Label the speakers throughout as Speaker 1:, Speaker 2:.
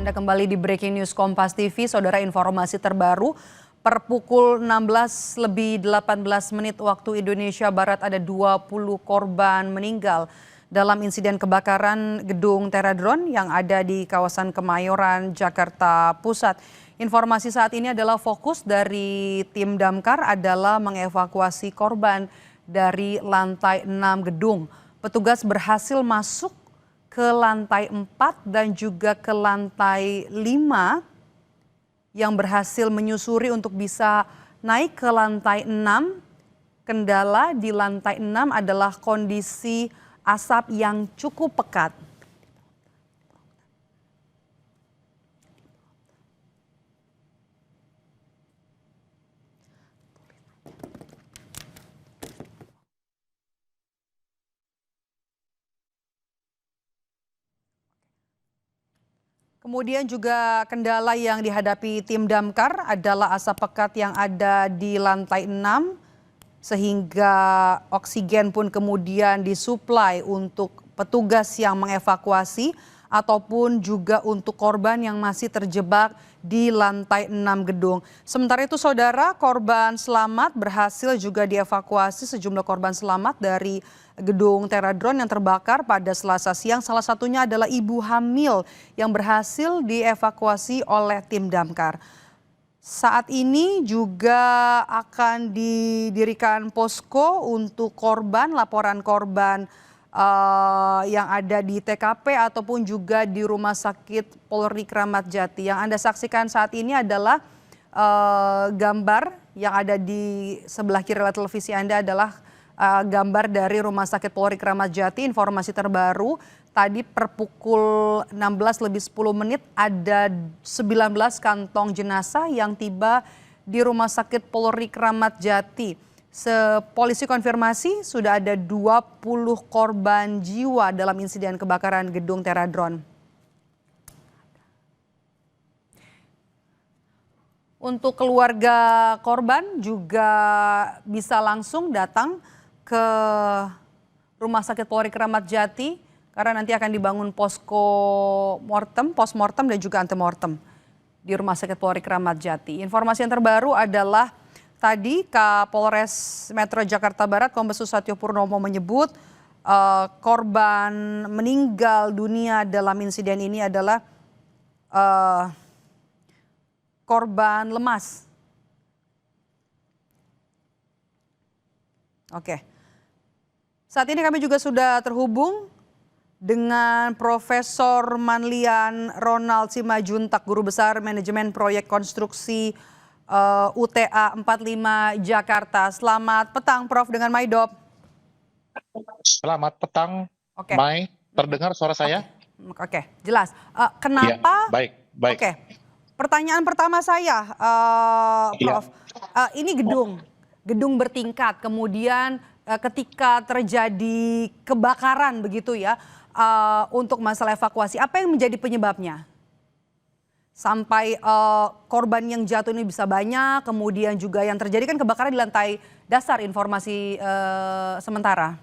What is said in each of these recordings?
Speaker 1: Anda kembali di Breaking News Kompas TV, Saudara, informasi terbaru. Per pukul 16 lebih 18 menit waktu Indonesia Barat ada 20 korban meninggal dalam insiden kebakaran gedung Teradron yang ada di kawasan Kemayoran, Jakarta Pusat. Informasi saat ini adalah fokus dari tim damkar adalah mengevakuasi korban dari lantai 6 gedung. Petugas berhasil masuk ke lantai 4 dan juga ke lantai 5 yang berhasil menyusuri untuk bisa naik ke lantai 6. Kendala di lantai 6 adalah kondisi asap yang cukup pekat. Kemudian juga kendala yang dihadapi tim damkar adalah asap pekat yang ada di lantai 6 sehingga oksigen pun kemudian disuplai untuk petugas yang mengevakuasi ataupun juga untuk korban yang masih terjebak di lantai 6 gedung. Sementara itu saudara, korban selamat berhasil juga dievakuasi, sejumlah korban selamat dari gedung Teradron yang terbakar pada Selasa siang. Salah satunya adalah ibu hamil yang berhasil dievakuasi oleh tim damkar. Saat ini juga akan didirikan posko untuk korban, laporan korban yang ada di TKP ataupun juga di Rumah Sakit Polri Kramat Jati. Yang Anda saksikan saat ini adalah gambar yang ada di sebelah kiri layar televisi Anda adalah gambar dari Rumah Sakit Polri Kramat Jati. Informasi terbaru tadi per pukul 16 lebih 10 menit ada 19 kantong jenazah yang tiba di Rumah Sakit Polri Kramat Jati. Polisi konfirmasi sudah ada 20 korban jiwa dalam insiden kebakaran gedung Teradron. Untuk keluarga korban juga bisa langsung datang ke Rumah Sakit Polri Kramat Jati karena nanti akan dibangun posko mortem, postmortem dan juga antemortem di Rumah Sakit Polri Kramat Jati. Informasi yang terbaru adalah tadi Kapolres Metro Jakarta Barat Kombes Susatyo Purnomo menyebut korban meninggal dunia dalam insiden ini adalah korban lemas. Oke. Saat ini kami juga sudah terhubung dengan Profesor Manlian Ronald Simajuntak, Guru Besar Manajemen Proyek Konstruksi UTA 45 Jakarta. Selamat petang Prof dengan Maidop.
Speaker 2: Selamat petang,
Speaker 1: Oke.
Speaker 2: Mai. Terdengar suara saya?
Speaker 1: Oke, jelas. Kenapa?
Speaker 2: Ya, baik.
Speaker 1: Oke. Pertanyaan pertama saya, Prof. Ini gedung bertingkat, kemudian ketika terjadi kebakaran begitu ya, untuk masalah evakuasi, apa yang menjadi penyebabnya? Sampai korban yang jatuh ini bisa banyak, kemudian juga yang terjadi kan kebakaran di lantai dasar, informasi sementara.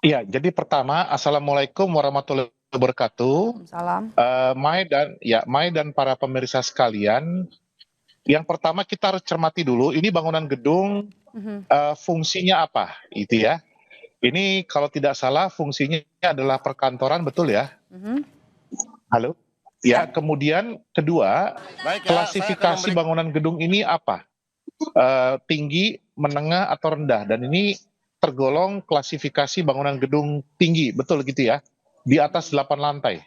Speaker 2: Iya, jadi pertama, Assalamualaikum warahmatullahi wabarakatuh.
Speaker 1: Salam.
Speaker 2: Mai dan para pemirsa sekalian, yang pertama kita harus cermati dulu, ini bangunan gedung fungsinya apa, itu ya. Ini kalau tidak salah fungsinya adalah perkantoran, betul ya? Halo? Ya, kemudian kedua, klasifikasi bangunan gedung ini apa? Tinggi, menengah, atau rendah. Dan ini tergolong klasifikasi bangunan gedung tinggi, betul gitu ya? Di atas 8 lantai.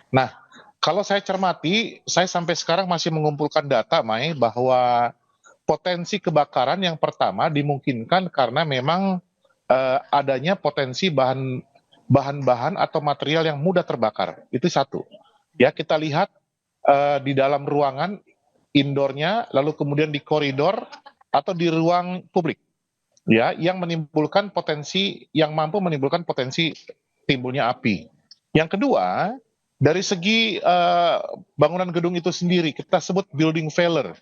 Speaker 2: Nah, kalau saya cermati, saya sampai sekarang masih mengumpulkan data, Mai, bahwa potensi kebakaran yang pertama dimungkinkan karena memang adanya potensi bahan-bahan atau material yang mudah terbakar. Itu satu. Ya, kita lihat di dalam ruangan indoornya, lalu kemudian di koridor atau di ruang publik, ya, yang menimbulkan potensi, yang mampu menimbulkan potensi timbulnya api. Yang kedua, dari segi bangunan gedung itu sendiri, kita sebut building failure.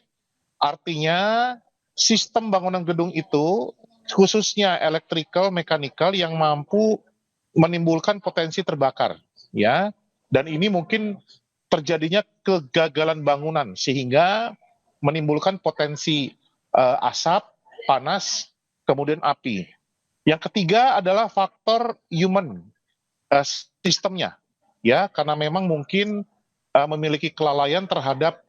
Speaker 2: Artinya sistem bangunan gedung itu, khususnya electrical, mechanical, yang mampu menimbulkan potensi terbakar, ya. Dan ini mungkin terjadinya kegagalan bangunan sehingga menimbulkan potensi asap, panas, kemudian api. Yang ketiga adalah faktor human sistemnya, ya, karena memang mungkin memiliki kelalaian terhadap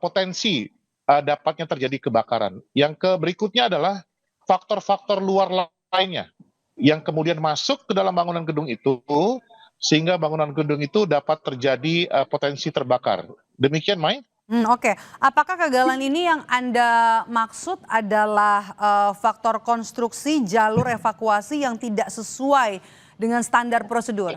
Speaker 2: potensi dapatnya terjadi kebakaran. Yang berikutnya adalah faktor-faktor luar lainnya yang kemudian masuk ke dalam bangunan gedung itu sehingga bangunan gedung itu dapat terjadi potensi terbakar. Demikian, Mai.
Speaker 1: Oke. Apakah kegagalan ini yang Anda maksud adalah faktor konstruksi jalur evakuasi yang tidak sesuai dengan standar prosedur?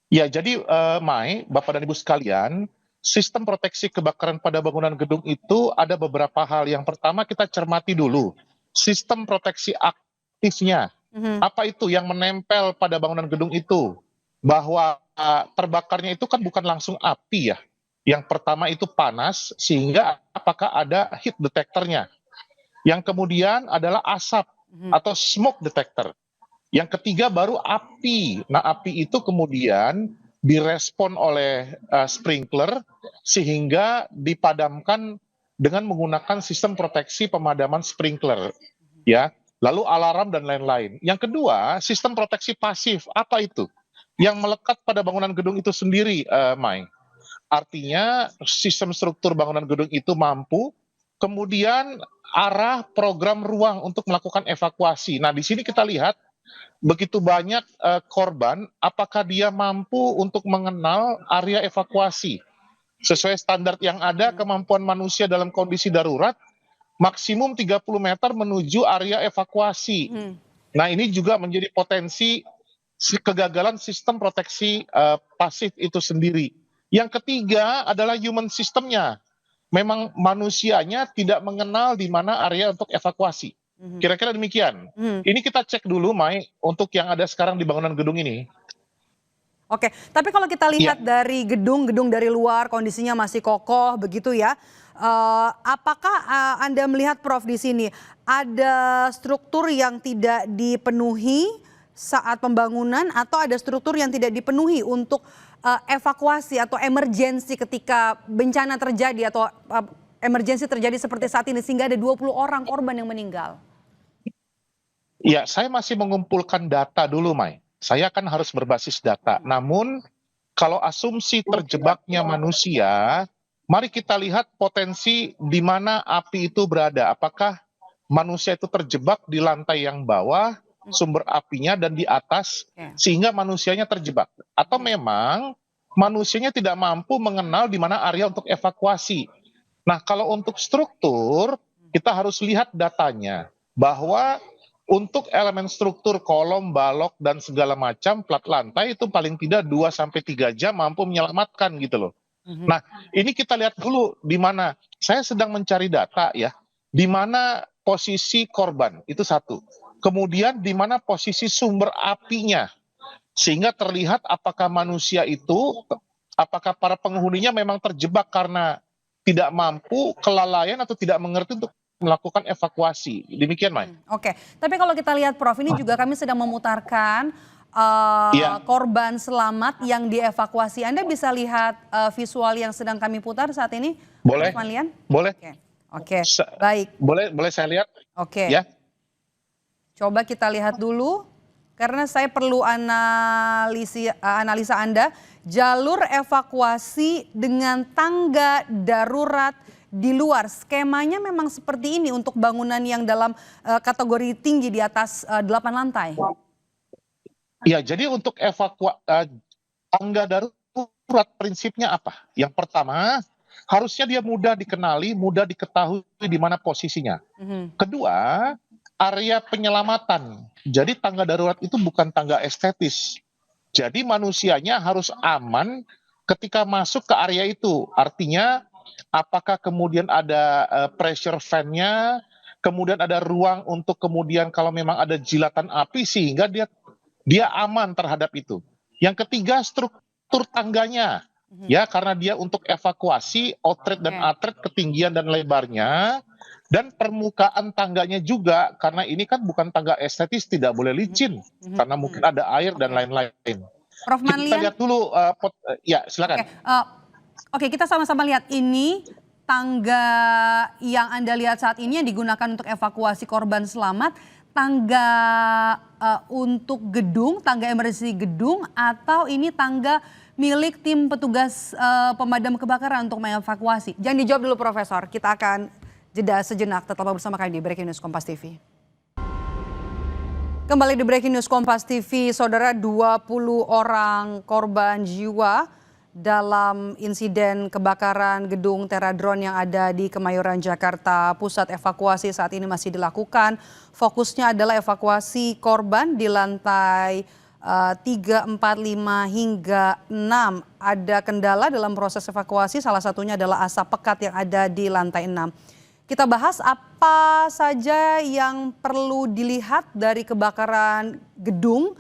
Speaker 2: Ya, jadi Mai, Bapak dan Ibu sekalian, sistem proteksi kebakaran pada bangunan gedung itu ada beberapa hal. Yang pertama kita cermati dulu sistem proteksi aktifnya. Apa itu yang menempel pada bangunan gedung itu? Bahwa terbakarnya itu kan bukan langsung api ya. Yang pertama itu panas, sehingga apakah ada heat detectornya. Yang kemudian adalah asap atau smoke detector. Yang ketiga baru api. Nah, api itu kemudian direspon oleh sprinkler sehingga dipadamkan dengan menggunakan sistem proteksi pemadaman sprinkler, ya. Lalu alarm dan lain-lain. Yang kedua, sistem proteksi pasif. Apa itu? Yang melekat pada bangunan gedung itu sendiri, Mai. Artinya sistem struktur bangunan gedung itu mampu, kemudian arah program ruang untuk melakukan evakuasi. Nah, di sini kita lihat begitu banyak korban, apakah dia mampu untuk mengenal area evakuasi. Sesuai standar yang ada, kemampuan manusia dalam kondisi darurat maksimum 30 meter menuju area evakuasi. Nah, ini juga menjadi potensi kegagalan sistem proteksi pasif itu sendiri. Yang ketiga adalah human systemnya. Memang manusianya tidak mengenal di mana area untuk evakuasi. Kira-kira demikian. Ini kita cek dulu, Mai, untuk yang ada sekarang di bangunan gedung ini.
Speaker 1: Oke, tapi kalau kita lihat dari gedung-gedung dari luar kondisinya masih kokoh begitu ya. Apakah Anda melihat Prof di sini ada struktur yang tidak dipenuhi saat pembangunan atau ada struktur yang tidak dipenuhi untuk evakuasi atau emergensi ketika bencana terjadi atau emergensi terjadi seperti saat ini sehingga ada 20 orang korban yang meninggal?
Speaker 2: Ya, saya masih mengumpulkan data dulu, Mai. Saya kan harus berbasis data. Namun, kalau asumsi terjebaknya manusia, mari kita lihat potensi di mana api itu berada. Apakah manusia itu terjebak di lantai yang bawah, sumber apinya, dan di atas, sehingga manusianya terjebak. Atau memang manusianya tidak mampu mengenal di mana area untuk evakuasi. Nah, kalau untuk struktur, kita harus lihat datanya. Bahwa untuk elemen struktur kolom, balok, dan segala macam plat lantai itu paling tidak 2-3 jam mampu menyelamatkan gitu loh. Nah, ini kita lihat dulu di mana. Saya sedang mencari data ya. Di mana posisi korban, itu satu. Kemudian di mana posisi sumber apinya. Sehingga terlihat apakah manusia itu, apakah para penghuninya memang terjebak karena tidak mampu, kelalaian, atau tidak mengerti untuk melakukan evakuasi. Demikian, Mai.
Speaker 1: Oke, tapi kalau kita lihat Prof, ini juga kami sedang memutarkan korban selamat yang dievakuasi. Anda bisa lihat visual yang sedang kami putar saat ini,
Speaker 2: Boleh.
Speaker 1: Prof Manlian?
Speaker 2: Boleh.
Speaker 1: Oke, baik.
Speaker 2: Boleh saya lihat?
Speaker 1: Oke.
Speaker 2: Ya.
Speaker 1: Coba kita lihat dulu, karena saya perlu analisa Anda. Jalur evakuasi dengan tangga darurat di luar, skemanya memang seperti ini untuk bangunan yang dalam kategori tinggi di atas 8 lantai.
Speaker 2: Ya, jadi untuk tangga darurat prinsipnya apa? Yang pertama, harusnya dia mudah dikenali, mudah diketahui di mana posisinya. Kedua, area penyelamatan. Jadi tangga darurat itu bukan tangga estetis. Jadi manusianya harus aman ketika masuk ke area itu. Artinya apakah kemudian ada pressure fan-nya, kemudian ada ruang untuk kemudian kalau memang ada jilatan api sehingga dia aman terhadap itu. Yang ketiga, struktur tangganya. Ya, karena dia untuk evakuasi, outlet dan atret, ketinggian dan lebarnya, dan permukaan tangganya juga, karena ini kan bukan tangga estetis, tidak boleh licin, karena mungkin ada air dan lain-lain.
Speaker 1: Prof
Speaker 2: Kita
Speaker 1: Manlian.
Speaker 2: lihat dulu, ya silakan.
Speaker 1: Oke, kita sama-sama lihat ini tangga yang Anda lihat saat ini yang digunakan untuk evakuasi korban selamat, tangga untuk gedung, tangga emergency gedung, atau ini tangga milik tim petugas pemadam kebakaran untuk mengevakuasi? Jangan dijawab dulu Profesor, kita akan jeda sejenak, tetaplah bersama kami di Breaking News Kompas TV. Kembali di Breaking News Kompas TV, saudara, 20 orang korban jiwa dalam insiden kebakaran gedung Teradron yang ada di Kemayoran, Jakarta Pusat. Evakuasi saat ini masih dilakukan. Fokusnya adalah evakuasi korban di lantai 3, 4, 5 hingga 6. Ada kendala dalam proses evakuasi, salah satunya adalah asap pekat yang ada di lantai 6. Kita bahas apa saja yang perlu dilihat dari kebakaran gedung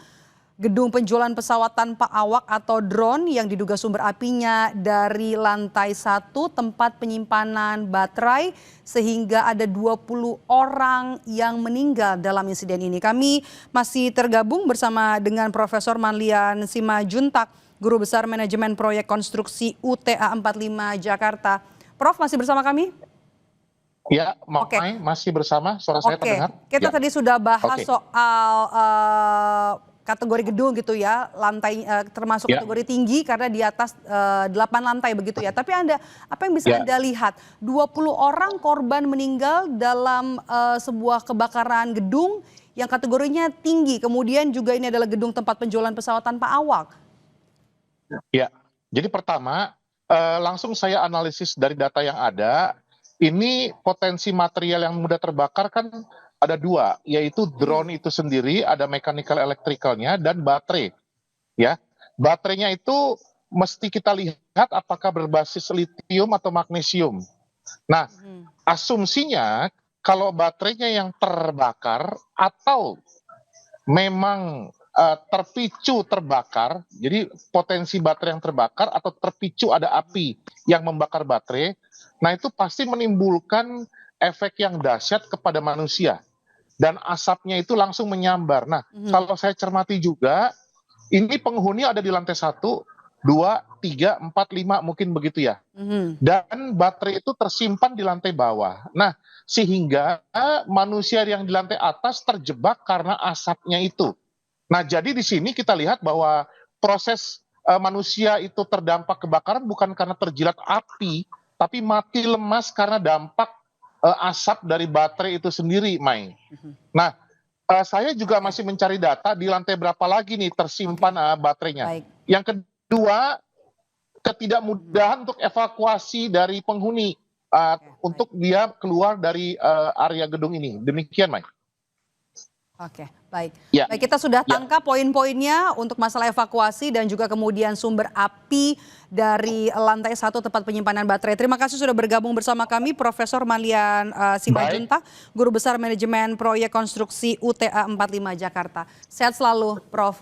Speaker 1: penjualan pesawat tanpa awak atau drone yang diduga sumber apinya dari lantai 1 tempat penyimpanan baterai, sehingga ada 20 orang yang meninggal dalam insiden ini. Kami masih tergabung bersama dengan Profesor Manlian Simajuntak, Guru Besar Manajemen Proyek Konstruksi UTA 45 Jakarta. Prof, masih bersama kami?
Speaker 2: Ya, masih bersama, suara saya terdengar.
Speaker 1: Kita tadi sudah bahas
Speaker 2: Oke.
Speaker 1: soal kategori gedung gitu ya, lantai termasuk kategori tinggi karena di atas 8 lantai begitu ya. Tapi apa yang bisa Anda lihat? 20 orang korban meninggal dalam sebuah kebakaran gedung yang kategorinya tinggi. Kemudian juga ini adalah gedung tempat penjualan pesawat tanpa awak.
Speaker 2: Ya, jadi pertama langsung saya analisis dari data yang ada. Ini potensi material yang mudah terbakar kan ada 2, yaitu drone itu sendiri, ada mechanical electricalnya dan baterai. Ya, baterainya itu mesti kita lihat apakah berbasis litium atau magnesium. Nah, asumsinya kalau baterainya yang terbakar atau memang terpicu terbakar, jadi potensi baterai yang terbakar atau terpicu ada api yang membakar baterai, nah itu pasti menimbulkan efek yang dahsyat kepada manusia. Dan asapnya itu langsung menyambar. Nah, kalau saya cermati juga, ini penghuni ada di lantai 1, 2, 3, 4, 5 mungkin begitu ya. Dan baterai itu tersimpan di lantai bawah. Nah, sehingga manusia yang di lantai atas terjebak karena asapnya itu. Nah, jadi di sini kita lihat bahwa proses manusia itu terdampak kebakaran bukan karena terjilat api, tapi mati lemas karena dampak asap dari baterai itu sendiri, Mai. Nah, saya juga masih mencari data di lantai berapa lagi nih tersimpan baterainya.
Speaker 1: Baik.
Speaker 2: Yang kedua, ketidakmudahan untuk evakuasi dari penghuni untuk dia keluar dari area gedung ini. Demikian, Mai.
Speaker 1: Oke, baik.
Speaker 2: Ya.
Speaker 1: Baik, kita sudah tangkap poin-poinnya untuk masalah evakuasi dan juga kemudian sumber api dari lantai 1 tempat penyimpanan baterai. Terima kasih sudah bergabung bersama kami Profesor Manlian Simajuntak, Guru Besar Manajemen Proyek Konstruksi UTA 45 Jakarta. Sehat selalu, Prof.